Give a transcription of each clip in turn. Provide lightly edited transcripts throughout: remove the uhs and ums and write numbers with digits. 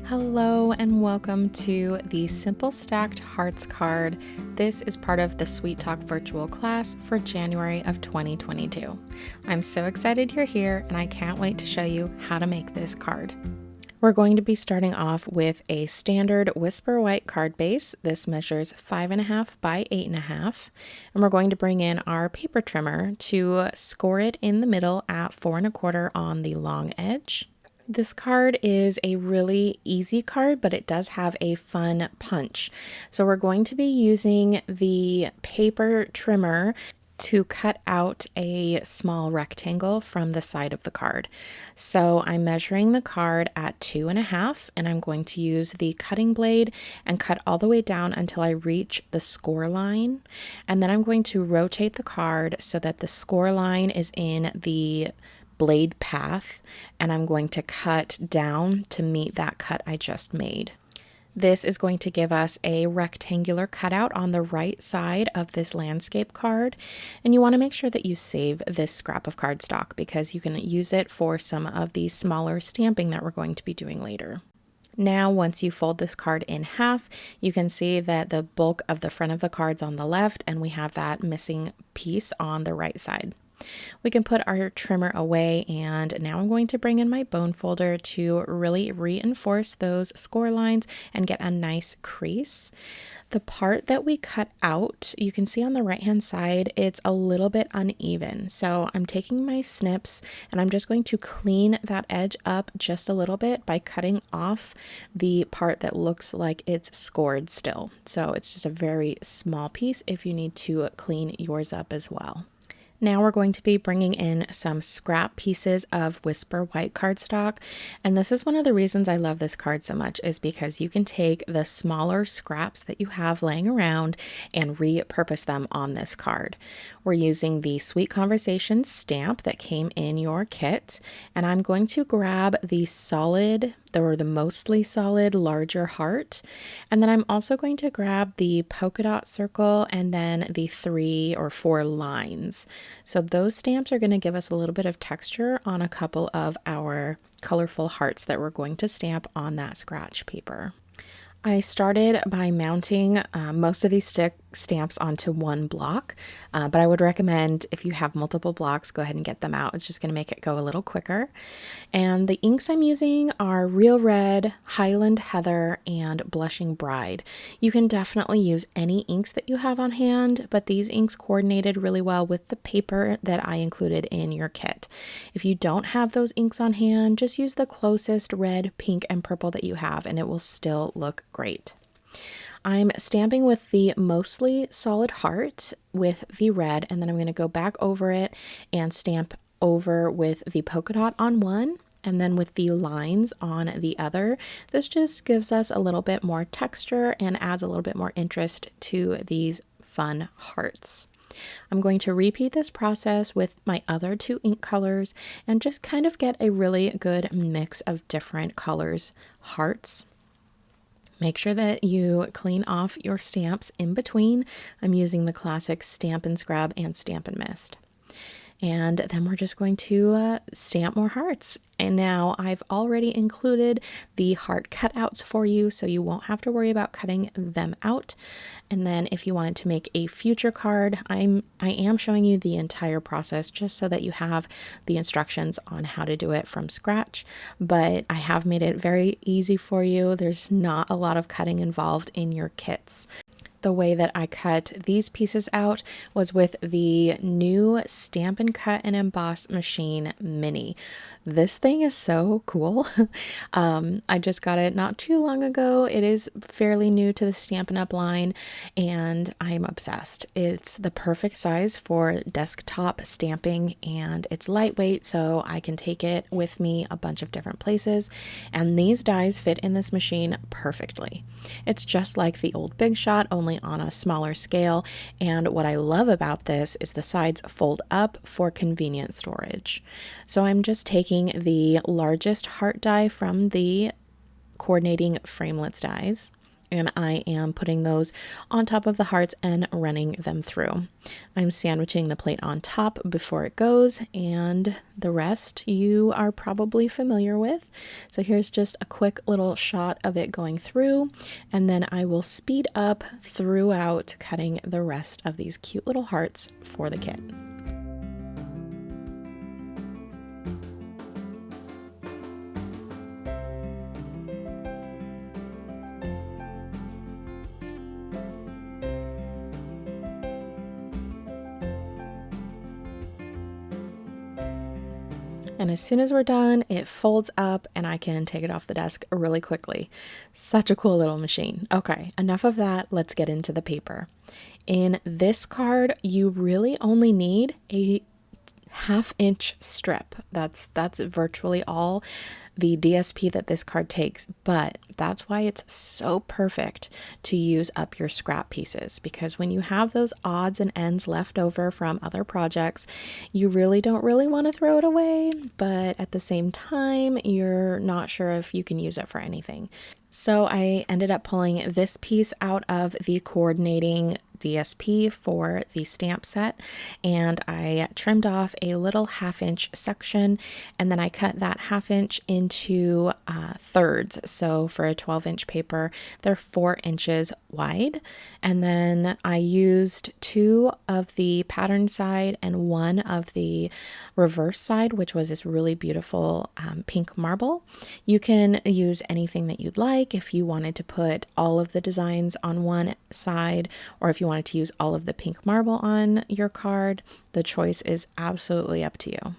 Hello and welcome to the Simple Stacked Hearts card. This is part of the Sweet Talk virtual class for January of 2022. I'm so excited you're here and I can't wait to show you how to make this card. We're going to be starting off with a standard Whisper White card base. This measures 5.5 by 8.5, and we're going to bring in our paper trimmer to score it in the middle at 4.25 on the long edge. This card is a really easy card, but it does have a fun punch. So we're going to be using the paper trimmer to cut out a small rectangle from the side of the card. So I'm measuring the card at 2.5, and I'm going to use the cutting blade and cut all the way down until I reach the score line. And then I'm going to rotate the card so that the score line is in the blade path, and I'm going to cut down to meet that cut I just made. This is going to give us a rectangular cutout on the right side of this landscape card, and you want to make sure that you save this scrap of cardstock because you can use it for some of the smaller stamping that we're going to be doing later. Now, once you fold this card in half, you can see that the bulk of the front of the card's on the left, and we have that missing piece on the right side. We can put our trimmer away, and now I'm going to bring in my bone folder to really reinforce those score lines and get a nice crease. The part that we cut out, you can see on the right hand side, it's a little bit uneven. So I'm taking my snips and I'm just going to clean that edge up just a little bit by cutting off the part that looks like it's scored still. So it's just a very small piece if you need to clean yours up as well. Now we're going to be bringing in some scrap pieces of Whisper White cardstock, and this is one of the reasons I love this card so much is because you can take the smaller scraps that you have laying around and repurpose them on this card. We're using the Sweet Conversations stamp that came in your kit, and I'm going to grab the mostly solid larger heart, and then I'm also going to grab the polka dot circle and then the 3 or 4 lines. So those stamps are going to give us a little bit of texture on a couple of our colorful hearts that we're going to stamp on that scratch paper. I started by mounting most of these stamps onto one block, but I would recommend if you have multiple blocks, go ahead and get them out. It's just going to make it go a little quicker. And the inks I'm using are Real Red, Highland Heather, and Blushing Bride. You can definitely use any inks that you have on hand, but these inks coordinated really well with the paper that I included in your kit. If you don't have those inks on hand, just use the closest red, pink, and purple that you have, and it will still look great. I'm stamping with the mostly solid heart with the red, and then I'm going to go back over it and stamp over with the polka dot on one and then with the lines on the other. This just gives us a little bit more texture and adds a little bit more interest to these fun hearts. I'm going to repeat this process with my other 2 ink colors and just kind of get a really good mix of different colors hearts. Make sure that you clean off your stamps in between. I'm using the classic Stamp and Scrub and Stamp and Mist. And then we're just going to stamp more hearts. And now I've already included the heart cutouts for you, so you won't have to worry about cutting them out. And then if you wanted to make a future card, I am showing you the entire process just so that you have the instructions on how to do it from scratch. But I have made it very easy for you. There's not a lot of cutting involved in your kits. The way that I cut these pieces out was with the new Stamp and Cut and Emboss Machine Mini. This thing is so cool. I just got it not too long ago. It is fairly new to the Stampin' Up! Line, and I'm obsessed. It's the perfect size for desktop stamping, and it's lightweight, so I can take it with me a bunch of different places, and these dies fit in this machine perfectly. It's just like the old Big Shot, only on a smaller scale, and what I love about this is the sides fold up for convenient storage. So I'm just taking the largest heart die from the coordinating framelits dies, and I am putting those on top of the hearts and running them through. I'm sandwiching the plate on top before it goes, and the rest you are probably familiar with. So here's just a quick little shot of it going through, and then I will speed up throughout cutting the rest of these cute little hearts for the kit. And as soon as we're done, it folds up and I can take it off the desk really quickly. Such a cool little machine. Okay, enough of that. Let's get into the paper. In this card, you really only need a 1/2 inch strip. That's virtually all the DSP that this card takes, but that's why it's so perfect to use up your scrap pieces, because when you have those odds and ends left over from other projects, you really don't want to throw it away, but at the same time, you're not sure if you can use it for anything. So I ended up pulling this piece out of the coordinating DSP for the stamp set, and I trimmed off a little 1/2 inch section, and then I cut that 1/2 inch into thirds. So for a 12-inch paper, they're 4 inches wide, and then I used 2 of the pattern side and 1 of the reverse side, which was this really beautiful pink marble. You can use anything that you'd like. If you wanted to put all of the designs on one side, or if you wanted to use all of the pink marble on your card, the choice is absolutely up to you.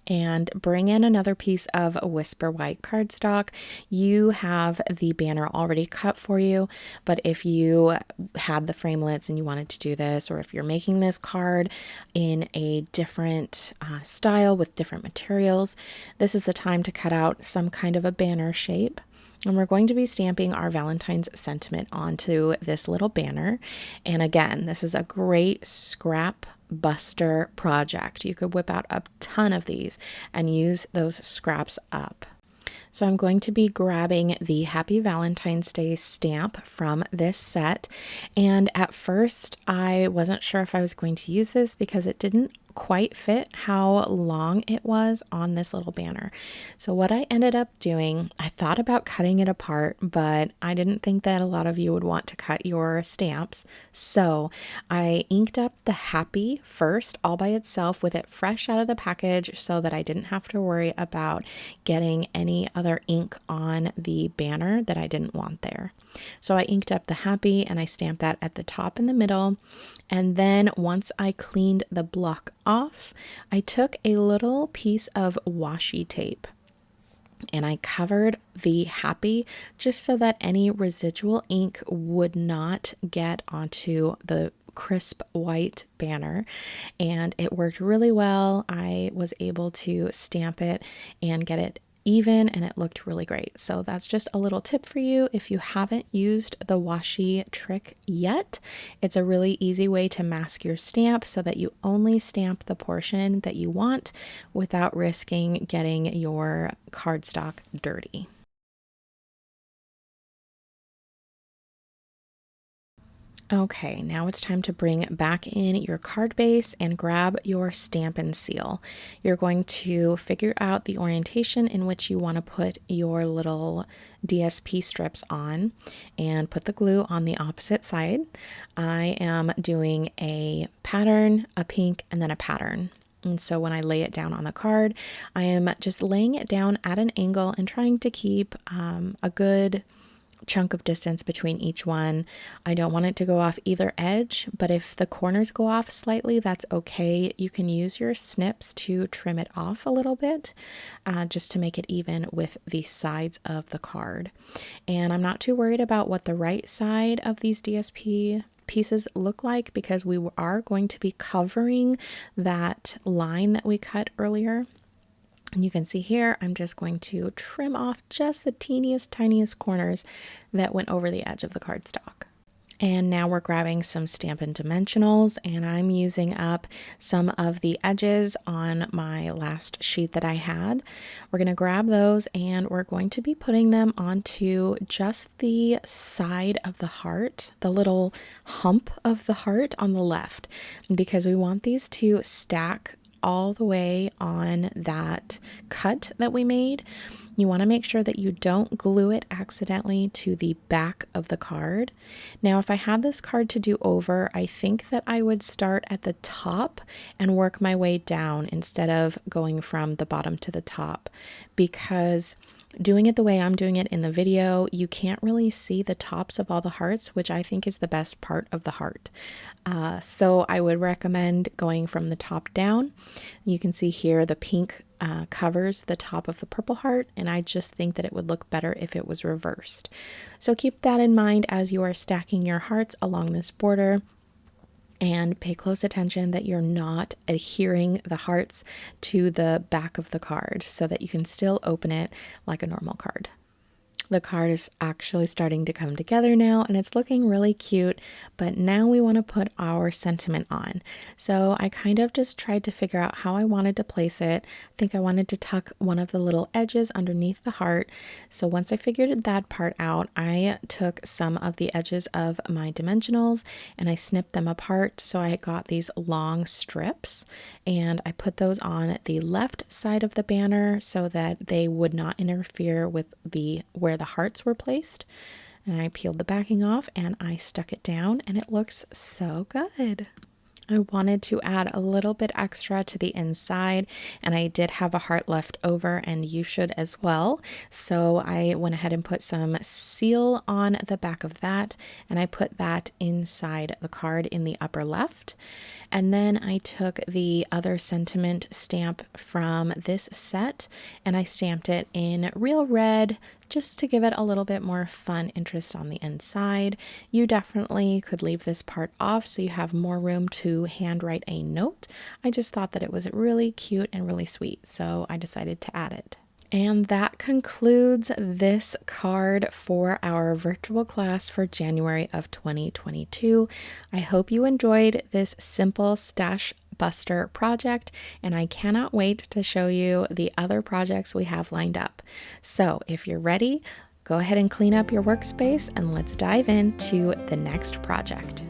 And bring in another piece of Whisper White cardstock. You have the banner already cut for you, but if you had the framelits and you wanted to do this, or if you're making this card in a different style with different materials, this is the time to cut out some kind of a banner shape. And we're going to be stamping our Valentine's sentiment onto this little banner. And again, this is a great scrap buster project. You could whip out a ton of these and use those scraps up. So I'm going to be grabbing the Happy Valentine's Day stamp from this set. And at first, I wasn't sure if I was going to use this because it didn't quite fit how long it was on this little banner. So what I ended up doing, I thought about cutting it apart, but I didn't think that a lot of you would want to cut your stamps. So I inked up the Happy first all by itself with it fresh out of the package so that I didn't have to worry about getting any other ink on the banner that I didn't want there. So I inked up the Happy and I stamped that at the top and the middle. And then once I cleaned the block off, I took a little piece of washi tape and I covered the Happy just so that any residual ink would not get onto the crisp white banner, and it worked really well. I was able to stamp it and get it even, and it looked really great. So that's just a little tip for you if you haven't used the washi trick yet. It's a really easy way to mask your stamp so that you only stamp the portion that you want without risking getting your cardstock dirty. Okay, now it's time to bring back in your card base and grab your stamp and seal. You're going to figure out the orientation in which you want to put your little DSP strips on and put the glue on the opposite side. I am doing a pattern, a pink, and then a pattern. And so when I lay it down on the card, I am just laying it down at an angle and trying to keep a good chunk of distance between each one. I don't want it to go off either edge, but if the corners go off slightly, that's okay. You can use your snips to trim it off a little bit, just to make it even with the sides of the card. And I'm not too worried about what the right side of these DSP pieces look like because we are going to be covering that line that we cut earlier. And you can see here, I'm just going to trim off just the teeniest, tiniest corners that went over the edge of the cardstock. And now we're grabbing some Stampin' Dimensionals, and I'm using up some of the edges on my last sheet that I had. We're going to grab those and we're going to be putting them onto just the side of the heart, the little hump of the heart on the left, because we want these to stack all the way on that cut that we made. You want to make sure that you don't glue it accidentally to the back of the card. Now, if I had this card to do over, I think that I would start at the top and work my way down instead of going from the bottom to the top, because doing it the way I'm doing it in the video, you can't really see the tops of all the hearts, which I think is the best part of the heart. So I would recommend going from the top down. You can see here the pink covers the top of the purple heart, and I just think that it would look better if it was reversed. So keep that in mind as you are stacking your hearts along this border. And pay close attention that you're not adhering the hearts to the back of the card so that you can still open it like a normal card. The card is actually starting to come together now, and it's looking really cute, but now we want to put our sentiment on. So I kind of just tried to figure out how I wanted to place it. I think I wanted to tuck one of the little edges underneath the heart. So once I figured that part out, I took some of the edges of my dimensionals and I snipped them apart. So I got these long strips, and I put those on the left side of the banner so that they would not interfere with where the hearts were placed. And I peeled the backing off and I stuck it down, and it looks so good. I wanted to add a little bit extra to the inside, and I did have a heart left over, and you should as well. So I went ahead and put some seal on the back of that, and I put that inside the card in the upper left. And then I took the other sentiment stamp from this set and I stamped it in real red just to give it a little bit more fun interest on the inside. You definitely could leave this part off so you have more room to handwrite a note. I just thought that it was really cute and really sweet, so I decided to add it. And that concludes this card for our virtual class for January of 2022. I hope you enjoyed this simple stash buster project, and I cannot wait to show you the other projects we have lined up. So if you're ready, go ahead and clean up your workspace and let's dive into the next project.